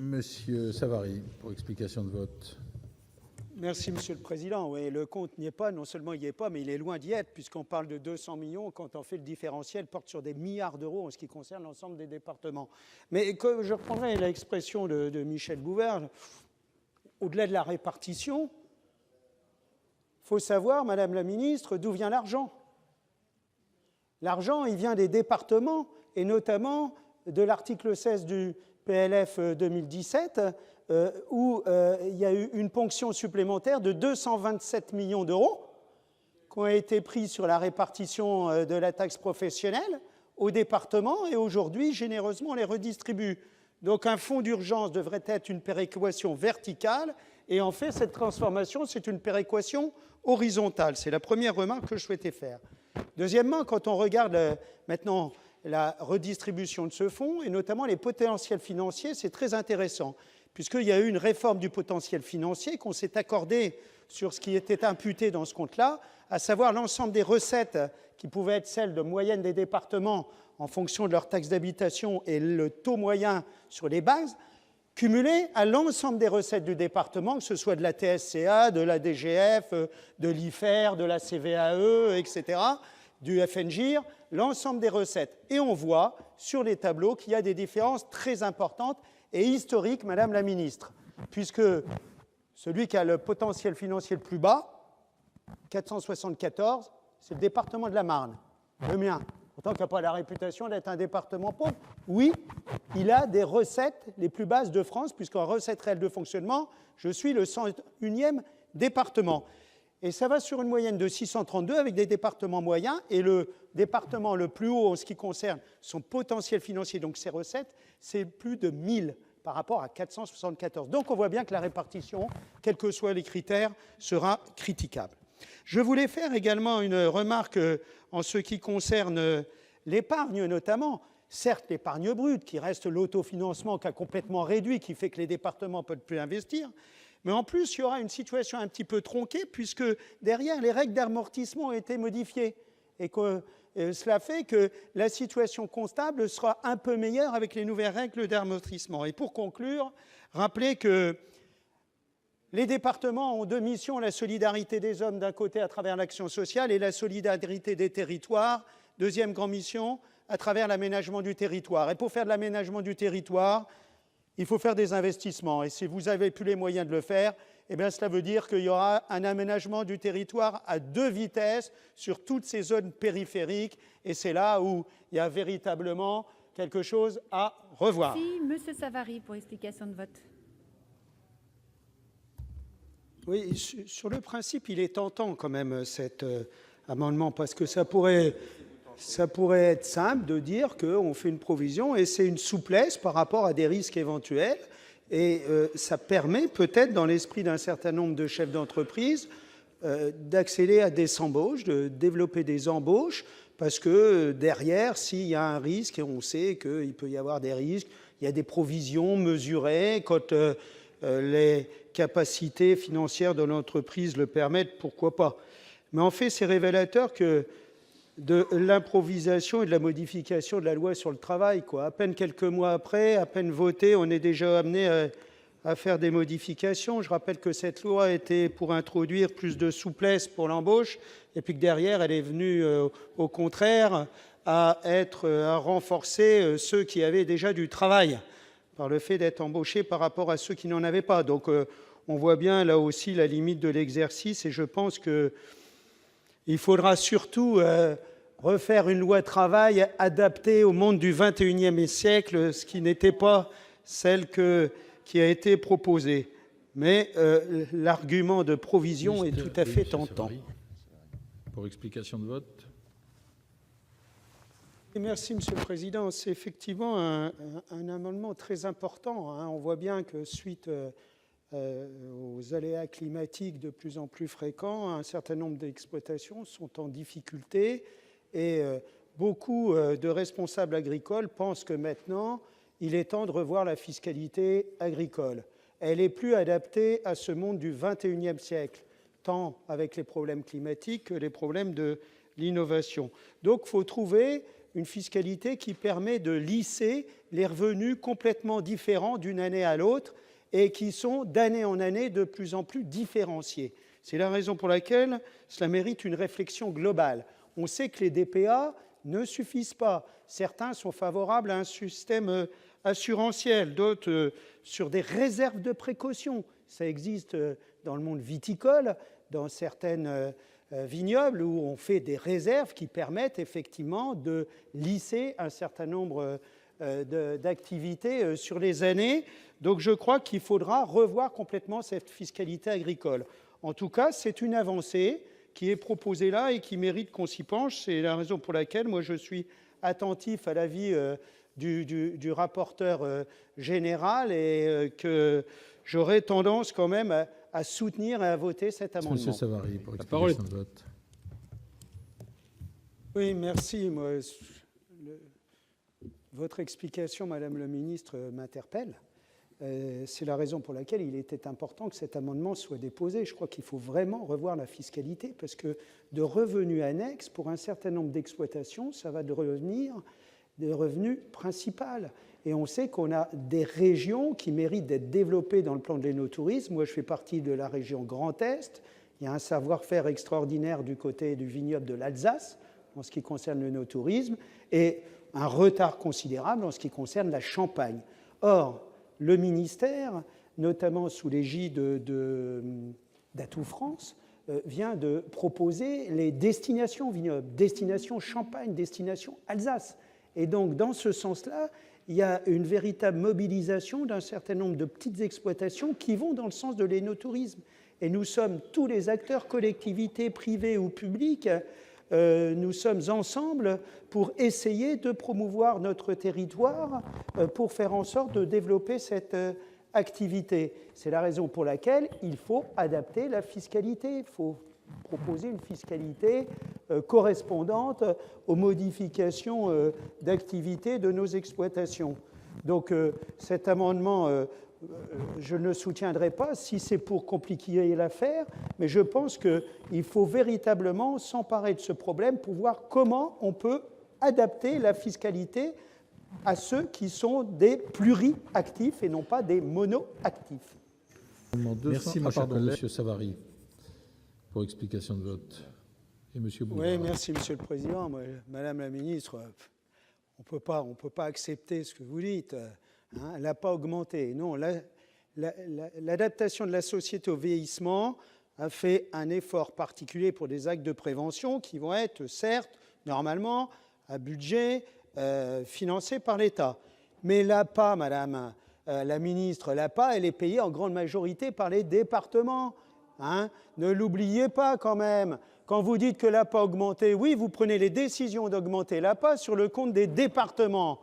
Monsieur Savary, pour explication de vote. Merci, Monsieur le Président. Oui, le compte n'y est pas. Non seulement il n'y est pas, mais il est loin d'y être, puisqu'on parle de 200 millions. Quand on fait le différentiel, porte sur des milliards d'euros en ce qui concerne l'ensemble des départements. Mais que je reprendrai l'expression de Michel Bouvard, au-delà de la répartition, il faut savoir, Madame la Ministre, d'où vient l'argent. L'argent, il vient des départements, et notamment de l'article 16 du PLF 2017, où il y a eu une ponction supplémentaire de 227 millions d'euros qui ont été pris sur la répartition de la taxe professionnelle aux départements, et aujourd'hui, généreusement, on les redistribue. Donc un fonds d'urgence devrait être une péréquation verticale, et en fait, cette transformation, c'est une péréquation horizontale. C'est la première remarque que je souhaitais faire. Deuxièmement, quand on regarde maintenant la redistribution de ce fonds, et notamment les potentiels financiers, c'est très intéressant, puisqu'il y a eu une réforme du potentiel financier, qu'on s'est accordé sur ce qui était imputé dans ce compte-là, à savoir l'ensemble des recettes qui pouvaient être celles de moyenne des départements en fonction de leur taxe d'habitation et le taux moyen sur les bases, cumulé à l'ensemble des recettes du département, que ce soit de la TSCA, de la DGF, de l'IFER, de la CVAE, etc., du FNGIR, l'ensemble des recettes. Et on voit sur les tableaux qu'il y a des différences très importantes et historiques, Madame la Ministre, puisque celui qui a le potentiel financier le plus bas, 474, c'est le département de la Marne, le mien. Pourtant, qui n'a pas la réputation d'être un département pauvre. Oui, il a des recettes les plus basses de France, puisqu'en recettes réelles de fonctionnement, je suis le 101e département. Et ça va sur une moyenne de 632 avec des départements moyens, et le département le plus haut en ce qui concerne son potentiel financier, donc ses recettes, c'est plus de 1000 par rapport à 474. Donc on voit bien que la répartition, quels que soient les critères, sera critiquable. Je voulais faire également une remarque en ce qui concerne l'épargne notamment. Certes, l'épargne brute, qui reste l'autofinancement qui a complètement réduit, qui fait que les départements ne peuvent plus investir, mais en plus, il y aura une situation un petit peu tronquée, puisque derrière, les règles d'amortissement ont été modifiées. Et que cela fait que la situation comptable sera un peu meilleure avec les nouvelles règles d'amortissement. Et pour conclure, rappelez que les départements ont deux missions, la solidarité des hommes d'un côté à travers l'action sociale et la solidarité des territoires, deuxième grande mission, à travers l'aménagement du territoire. Et pour faire de l'aménagement du territoire, il faut faire des investissements. Et si vous n'avez plus les moyens de le faire, eh bien, cela veut dire qu'il y aura un aménagement du territoire à 2 vitesses sur toutes ces zones périphériques. Et c'est là où il y a véritablement quelque chose à revoir. Merci. Monsieur Savary, pour explication de vote. Oui, sur le principe, il est tentant quand même cet amendement, parce que ça pourrait être simple de dire qu'on fait une provision et c'est une souplesse par rapport à des risques éventuels. Et ça permet peut-être, dans l'esprit d'un certain nombre de chefs d'entreprise, d'accéder à des embauches, de développer des embauches, parce que derrière, s'il y a un risque, et on sait qu'il peut y avoir des risques, il y a des provisions mesurées, quand les capacités financières de l'entreprise le permettent, pourquoi pas. Mais en fait, c'est révélateur que de l'improvisation et de la modification de la loi sur le travail, quoi. À peine quelques mois après, à peine votée, on est déjà amené à faire des modifications. Je rappelle que cette loi était pour introduire plus de souplesse pour l'embauche, et puis que derrière, elle est venue, au contraire, à renforcer ceux qui avaient déjà du travail, par le fait d'être embauchés par rapport à ceux qui n'en avaient pas. Donc, on voit bien là aussi la limite de l'exercice, et je pense qu'il faudra surtout refaire une loi travail adaptée au monde du XXIe siècle, ce qui n'était pas celle qui a été proposée. Mais l'argument de provision est tout à fait tentant. Pour explication de vote. Merci, Monsieur le Président. C'est effectivement un amendement très important. On voit bien que suite aux aléas climatiques de plus en plus fréquents, un certain nombre d'exploitations sont en difficulté, et beaucoup de responsables agricoles pensent que maintenant, il est temps de revoir la fiscalité agricole. Elle est plus adaptée à ce monde du XXIe siècle, tant avec les problèmes climatiques que les problèmes de l'innovation. Donc, il faut trouver une fiscalité qui permet de lisser les revenus complètement différents d'une année à l'autre et qui sont d'année en année de plus en plus différenciés. C'est la raison pour laquelle cela mérite une réflexion globale. On sait que les DPA ne suffisent pas. Certains sont favorables à un système assurantiel, d'autres sur des réserves de précaution. Ça existe dans le monde viticole, dans certaines vignobles où on fait des réserves qui permettent effectivement de lisser un certain nombre d'activités sur les années. Donc je crois qu'il faudra revoir complètement cette fiscalité agricole. En tout cas, c'est une avancée qui est proposée là et qui mérite qu'on s'y penche. C'est la raison pour laquelle moi je suis attentif à l'avis du rapporteur général et que j'aurais tendance quand même à soutenir et à voter cet amendement. Monsieur Savary, pour explication de vote. Oui, merci. Moi, votre explication, Madame le ministre, m'interpelle. C'est la raison pour laquelle il était important que cet amendement soit déposé. Je crois qu'il faut vraiment revoir la fiscalité parce que de revenus annexes, pour un certain nombre d'exploitations, ça va devenir des revenus principaux. Et on sait qu'on a des régions qui méritent d'être développées dans le plan de l'énotourisme. Moi, je fais partie de la région Grand Est. Il y a un savoir-faire extraordinaire du côté du vignoble de l'Alsace en ce qui concerne l'énotourisme et un retard considérable en ce qui concerne la Champagne. Or, le ministère, notamment sous l'égide d'Atout France, vient de proposer les destinations vignobles, destination Champagne, destination Alsace. Et donc, dans ce sens-là, il y a une véritable mobilisation d'un certain nombre de petites exploitations qui vont dans le sens de l'énotourisme. Et nous sommes tous les acteurs, collectivités, privées ou publiques, nous sommes ensemble pour essayer de promouvoir notre territoire, pour faire en sorte de développer cette activité. C'est la raison pour laquelle il faut adapter la fiscalité. Il faut proposer une fiscalité correspondante aux modifications d'activité de nos exploitations. Donc cet amendement, je ne le soutiendrai pas si c'est pour compliquer l'affaire, mais je pense qu'il faut véritablement s'emparer de ce problème pour voir comment on peut adapter la fiscalité à ceux qui sont des pluriactifs et non pas des monoactifs. Merci, Monsieur Savary, pour explication de vote. Et Monsieur Bouvard. Oui, merci, Monsieur le Président. Madame la Ministre, on ne peut pas accepter ce que vous dites. Hein, elle n'a pas augmenté. Non, l'adaptation de la société au vieillissement a fait un effort particulier pour des actes de prévention qui vont être, certes, normalement, à budget financé par l'État. Mais l'APA, Madame la Ministre, l'APA, elle est payée en grande majorité par les départements. Hein, ne l'oubliez pas quand même. Quand vous dites que l'APA a augmenté, oui, vous prenez les décisions d'augmenter l'APA sur le compte des départements.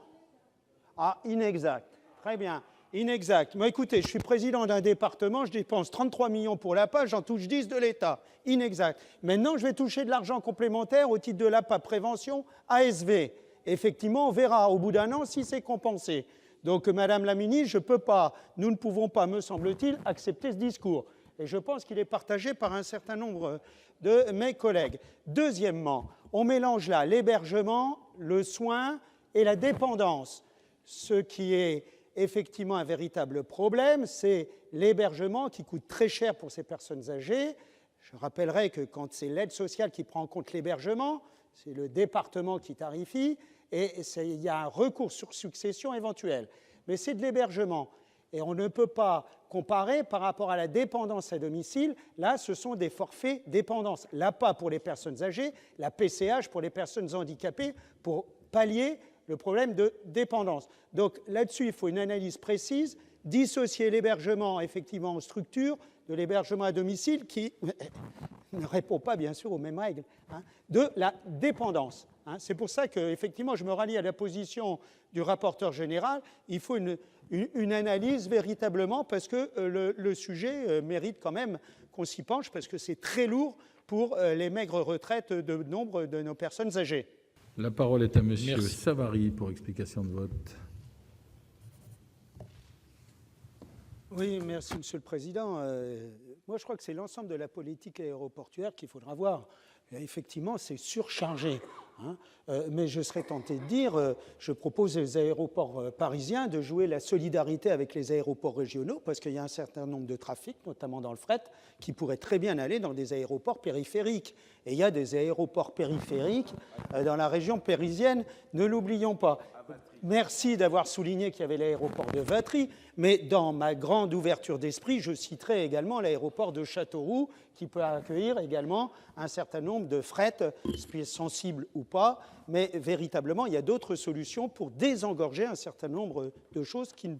Ah, inexact. Très bien. Inexact. Moi, écoutez, je suis président d'un département, je dépense 33 millions pour l'APA, j'en touche 10 de l'État. Inexact. Maintenant, je vais toucher de l'argent complémentaire au titre de l'APA Prévention ASV. Effectivement, on verra au bout d'un an si c'est compensé. Donc, Madame la Ministre, je ne peux pas, nous ne pouvons pas, me semble-t-il, accepter ce discours. Et je pense qu'il est partagé par un certain nombre de mes collègues. Deuxièmement, on mélange là l'hébergement, le soin et la dépendance. Ce qui est effectivement un véritable problème, c'est l'hébergement qui coûte très cher pour ces personnes âgées. Je rappellerai que quand c'est l'aide sociale qui prend en compte l'hébergement, c'est le département qui tarifie et il y a un recours sur succession éventuel. Mais c'est de l'hébergement. Et on ne peut pas comparer par rapport à la dépendance à domicile. Là, ce sont des forfaits dépendance. L'APA pour les personnes âgées, la PCH pour les personnes handicapées, pour pallier le problème de dépendance. Donc là-dessus, il faut une analyse précise, dissocier l'hébergement effectivement en structure de l'hébergement à domicile qui ne répond pas bien sûr aux mêmes règles, hein, de la dépendance. Hein. C'est pour ça que effectivement, je me rallie à la position du rapporteur général. Il faut une analyse véritablement parce que le sujet mérite quand même qu'on s'y penche parce que c'est très lourd pour les maigres retraites de nombre de nos personnes âgées. La parole est à Monsieur Savary pour explication de vote. Oui, merci Monsieur le Président. Moi, je crois que c'est l'ensemble de la politique aéroportuaire qu'il faudra voir. Effectivement, c'est surchargé. Mais je serais tenté de dire, je propose aux aéroports parisiens de jouer la solidarité avec les aéroports régionaux, parce qu'il y a un certain nombre de trafics, notamment dans le fret, qui pourraient très bien aller dans des aéroports périphériques. Et il y a des aéroports périphériques dans la région parisienne, ne l'oublions pas. Merci d'avoir souligné qu'il y avait l'aéroport de Vatry, mais dans ma grande ouverture d'esprit, je citerai également l'aéroport de Châteauroux, qui peut accueillir également un certain nombre de fret, sensibles ou pas, mais véritablement, il y a d'autres solutions pour désengorger un certain nombre de choses qui ne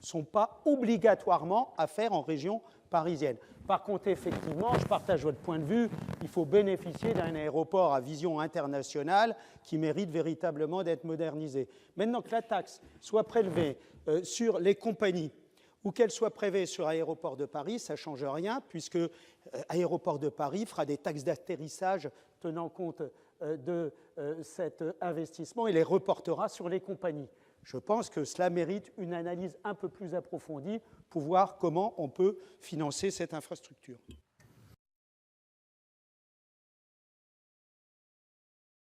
sont pas obligatoirement à faire en région parisienne. Par contre, effectivement, je partage votre point de vue, il faut bénéficier d'un aéroport à vision internationale qui mérite véritablement d'être modernisé. Maintenant que la taxe soit prélevée sur les compagnies ou qu'elle soit prélevée sur Aéroport de Paris, ça ne change rien puisque Aéroport de Paris fera des taxes d'atterrissage tenant compte de cet investissement et les reportera sur les compagnies. Je pense que cela mérite une analyse un peu plus approfondie pour voir comment on peut financer cette infrastructure.